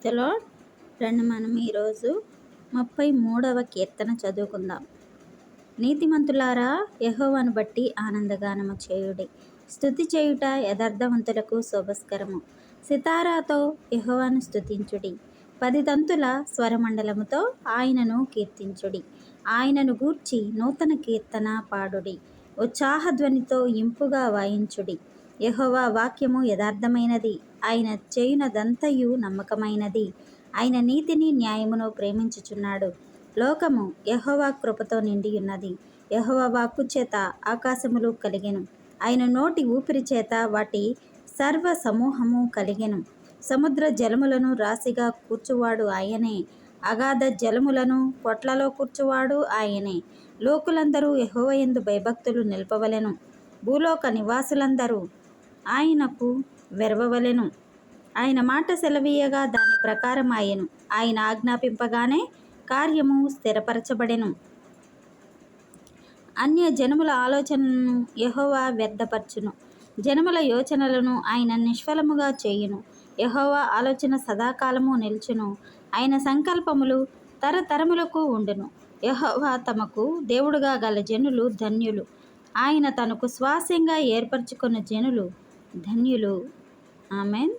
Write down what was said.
Praise the lord. రండి మనం ఈరోజు 33వ కీర్తన చదువుకుందాం. నీతిమంతులారా, యెహోవాను బట్టి ఆనందగానము చేయుడి. స్తుతి చేయుట యథార్థవంతులకు శోభస్కరము. సితారాతో యెహోవాను స్తుతించుడి. 10 తంతుల స్వరమండలముతో ఆయనను కీర్తించుడి. ఆయనను గూర్చి నూతన కీర్తన పాడుడి. ఉత్సాహధ్వనితో ఇంపుగా వాయించుడి. యెహోవా వాక్యము యథార్థమైనది, ఆయన చేయునదంతయు నమ్మకమైనది. ఆయన నీతిని న్యాయమును ప్రేమించుచున్నాడు. లోకము యెహోవా కృపతో నిండియున్నది. యెహోవా వాక్కు చేత ఆకాశములు కలిగెను. ఆయన నోటి ఊపిరి చేత వాటి సర్వ సమూహము కలిగెను. సముద్ర జలములను రాశిగా కూర్చువాడు ఆయనే. అగాధ జలములను పొట్లలో కూర్చువాడు ఆయనే. లోకులందరూ యెహోవా యందు భయభక్తులు నిలుపవలెను. భూలోక నివాసులందరూ ఆయనకు వెరవవలెను. ఆయన మాట సెలవీయగా దాని ప్రకారం ఆయను. ఆయన ఆజ్ఞాపింపగానే కార్యము స్థిరపరచబడెను. అన్య జనముల ఆలోచనలను యెహోవా వ్యర్థపరచును. జనముల యోచనలను ఆయన నిష్ఫలముగా చేయును. యెహోవా ఆలోచన సదాకాలము నిలుచును. ఆయన సంకల్పములు తరతరములకు ఉండును. యెహోవా తమకు దేవుడుగా గల జనులు ధన్యులు. ఆయన తనకు స్వాస్యంగా ఏర్పరచుకున్న జనులు ధన్యులు. ఆమేన్.